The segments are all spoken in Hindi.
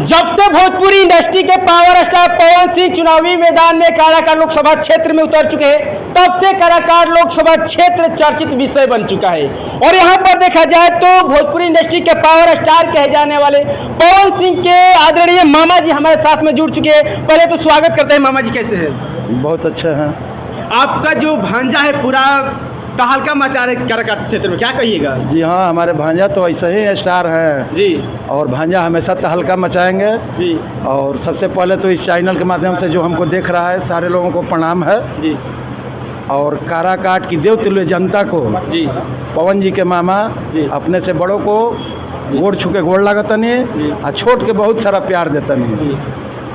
जब से भोजपुरी इंडस्ट्री के पावर स्टार पवन सिंह चुनावी मैदान में काराकाट लोकसभा क्षेत्र में उतर चुके हैं, तब से काराकाट लोकसभा क्षेत्र चर्चित विषय बन चुका है। और यहाँ पर देखा जाए तो भोजपुरी इंडस्ट्री के पावर स्टार कहे जाने वाले पवन सिंह के आदरणीय मामा जी हमारे साथ में जुड़ चुके हैं। पहले तो स्वागत करते हैं। मामा जी कैसे हैं? बहुत अच्छे हैं। आपका जो भांजा है पूरा तहलका मचा रहे काराकाट क्षेत्र में, क्या कहिएगा? जी हाँ, हमारे भांजा तो ऐसे ही स्टार हैं जी, और भांजा हमेशा तहलका मचाएंगे जी। और सबसे पहले तो इस चैनल के माध्यम से जो हमको देख रहा है सारे लोगों को प्रणाम है जी। और काराकाट की देवतुल्य जनता को जी, पवन जी के मामा जी। अपने से बड़ों को गोड़ छू के गोड़ लागतनी और छोट के बहुत सारा प्यार देतनी।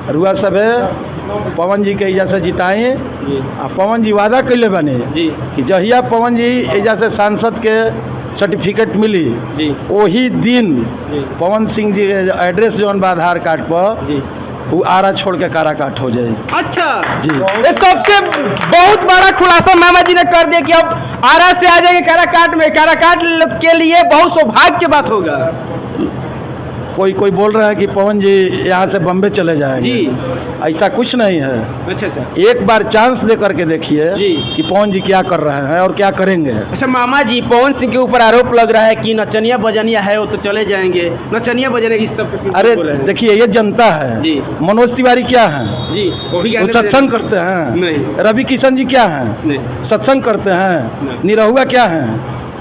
रुआ सब है पवन जी के एजा से जिताई आ पवन जी वादा कैले बने जी। कि जहिया पवन जी एजा से सांसद के सर्टिफिकेट मिली जी। वही दिन जी। पवन सिंह जी के एड्रेस जौन बा आधार कार्ड पर जी। वो आरा छोड़ के काराकाट हो जाए। अच्छा जी। ये सबसे बहुत बड़ा खुलासा मामा जी ने कर दिया कि अब आरा से आ जाएंगे काराकाट में। काराकाट के लिए बहुत सौभाग्य की बात होगा। कोई कोई बोल रहा है कि पवन जी यहाँ से बम्बे चले जाएंगे। जी। ऐसा कुछ नहीं है। अच्छा अच्छा। एक बार चांस दे करके देखिए जी। कि पवन जी क्या कर रहे हैं और क्या करेंगे। अच्छा मामा जी, पवन सिंह के ऊपर आरोप लग रहा है कि नचनिया बजनिया है वो तो चले जाएंगे, नचनिया बजनिया इस तरफ क्यों अरे बोल रहे हैं? देखिए ये जनता है। जी। मनोज तिवारी क्या है? जी, वो भी वो कहने सत्संग करते हैं? नहीं। रवि किशन जी क्या हैं? नहीं। सत्संग करते हैं? नहीं। निरहुआ क्या हैं?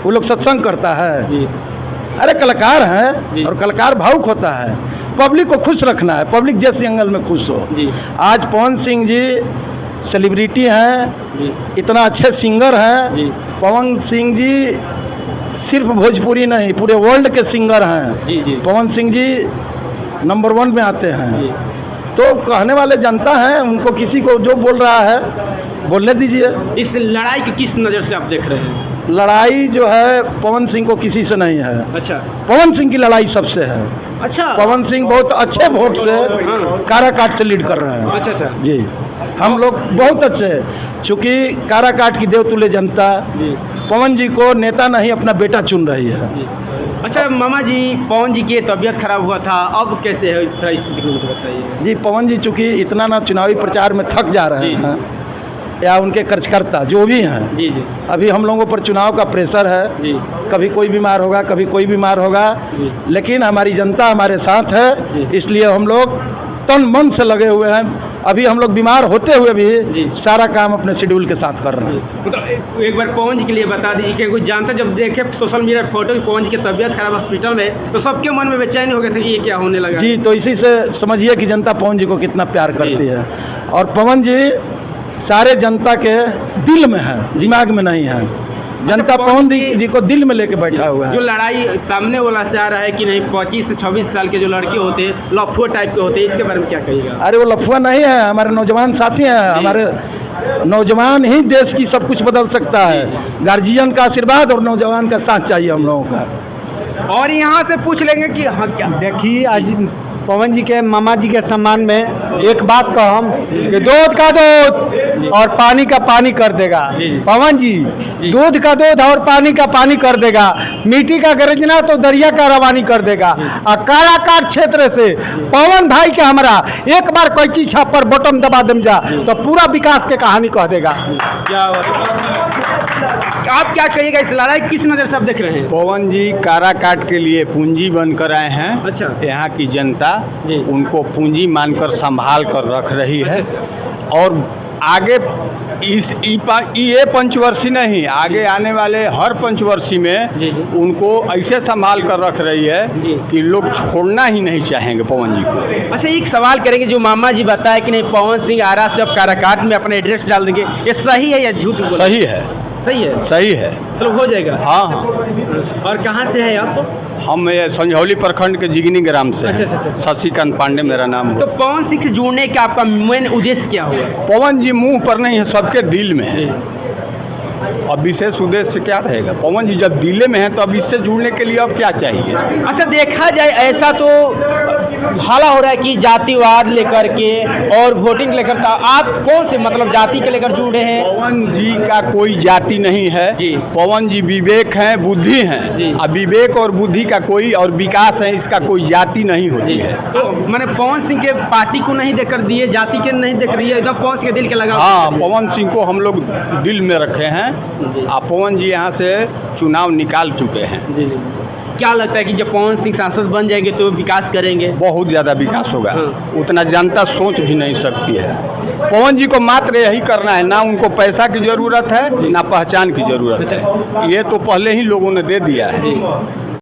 वो लोग सत्संग करता है। जी। अरे कलाकार जी। हैं और कलाकार भावुक होता है। पब्लिक को खुश रखना है, पब्लिक जिस एंगल में खुश हो। जी। आज पवन सिंह जी सेलिब्रिटी हैं, जी। इतना अच्छे सिंगर हैं। जी। पवन सिंह जी सिर्फ भोजपुरी नहीं पूरे वर्ल्ड के सिंगर हैं। जी। जी। पवन सिंह जी नंबर 1 में आते हैं। जी। तो कहने वाले जनता हैं, उनको किसी को जो बोल रहा है बोलने दीजिए। इस लड़ाई की किस नज़र से आप देख रहे हैं? लड़ाई जो है पवन सिंह को किसी से नहीं है। अच्छा पवन सिंह की लड़ाई सबसे है। अच्छा। पवन सिंह बहुत अच्छे वोट से हाँ। काराकाट से लीड कर रहे हैं। अच्छा अच्छा। जी, हम लोग बहुत अच्छे, चूँकि काराकाट की देवतुल्य जनता जी। पवन जी को नेता नहीं अपना बेटा चुन रही है। जी। अच्छा मामा जी, पवन जी की तबीयत खराब हुआ था, अब कैसे है इस तरह स्थिति को बताइए। जी, पवन जी चूँकि इतना ना चुनावी प्रचार में थक जा रहे जी। हैं या उनके कार्यकर्ता जो भी हैं। जी। जी। अभी हम लोगों पर चुनाव का प्रेशर है। जी। कभी कोई बीमार होगा, कभी कोई बीमार होगा, जी। लेकिन हमारी जनता हमारे साथ जी। है, इसलिए हम लोग तन मन से लगे हुए हैं। अभी हम लोग बीमार होते हुए जी। भी सारा काम अपने शेड्यूल के साथ कर रहे हैं। मतलब एक बार पवन जी के लिए बता दीजिए कि कोई जानता जब देखे सोशल मीडिया फोटो कि पवन जी की तबीयत खराब हॉस्पिटल में, तो सबके मन में बेचैनी हो गया था कि ये क्या होने लगा। जी, तो इसी से समझिए कि जनता पवन जी को कितना प्यार करती है। और पवन जी सारे जनता के दिल में है, दिमाग में नहीं है। जनता पवन जी को दिल में लेके बैठा हुआ जो है। लड़ाई सामने वाला से आ रहा है कि नहीं 25 से 26 साल के जो लड़के होते हैं लफुआ टाइप के होते हैं, इसके बारे में क्या कहिएगा? अरे वो लफुआ नहीं है, हमारे नौजवान साथी हैं। हमारे नौजवान ही देश की सब कुछ बदल सकता है। गार्जियन का आशीर्वाद और नौजवान का साथ चाहिए हम लोगों का। और यहाँ से पूछ लेंगे कि हाँ क्या देखिए, आज पवन जी के मामा जी के सम्मान में एक बात कहम कि दूध का दूध और पानी का पानी कर देगा। जी। पवन जी दूध का दूध और पानी का पानी कर देगा। मिट्टी का गरजना तो दरिया का रवानी कर देगा। और काराकाट क्षेत्र से पवन भाई के हमारा एक बार कैची छाप पर बटन दबा दम जा तो पूरा विकास के कहानी कह देगा। क्या आप क्या कहिएगा? इस लड़ाई किस नज़र से आप देख रहे हैं? पवन जी काराकाट के लिए पूंजी बनकर आए हैं। अच्छा। यहाँ की जनता जी। उनको पूंजी मानकर संभाल कर रख रही है। अच्छा। और आगे ये पंचवर्षीय नहीं, आगे आने वाले हर पंचवर्षीय में जी। जी। उनको ऐसे संभाल कर रख रही जी। है कि लोग छोड़ना ही नहीं चाहेंगे पवन जी को। अच्छा, एक सवाल करेंगे जो मामा जी बताया कि नहीं पवन सिंह आरा से अब काराकाट में अपने एड्रेस डाल देंगे, ये सही है या झूठ? सही है। सही है। सही है। तो हो जाएगा। हाँ हाँ। और कहाँ से है आप? हम ये संझौली प्रखंड के जिगनी ग्राम से हैं। अच्छा, अच्छा, अच्छा। शशिकांत पांडे मेरा नाम है। तो पवन सिंह से जुड़ने का आपका मेन उद्देश्य क्या हुआ? पवन जी मुंह पर नहीं है, सबके दिल में है। अब विशेष उद्देश्य क्या रहेगा? पवन जी जब दिल में है तो अब इससे जुड़ने के लिए अब क्या चाहिए? अच्छा, देखा जाए ऐसा तो हाला हो रहा है कि जातिवाद लेकर के और वोटिंग लेकर, आप कौन से मतलब जाति के लेकर जुड़े हैं? पवन जी का कोई जाति नहीं है जी। पवन जी विवेक हैं, बुद्धि जी। हैं। अब विवेक और बुद्धि का कोई और विकास है, इसका कोई जाति नहीं होती है। तो मैंने पवन सिंह के पार्टी को नहीं देकर दिए, जाति के नहीं देकर दिए, एकदम पवन सिंह के दिल के लगा। हाँ, पवन सिंह को हम लोग दिल में रखे हैं। अब पवन जी यहाँ से चुनाव निकाल चुके हैं। जी। क्या लगता है कि जब पवन सिंह सांसद बन जाएंगे तो विकास करेंगे? बहुत ज़्यादा विकास होगा। हाँ। उतना जनता सोच भी नहीं सकती है। पवन जी को मात्र यही करना है, ना उनको पैसा की ज़रूरत है ना पहचान की ज़रूरत है। ये तो पहले ही लोगों ने दे दिया है।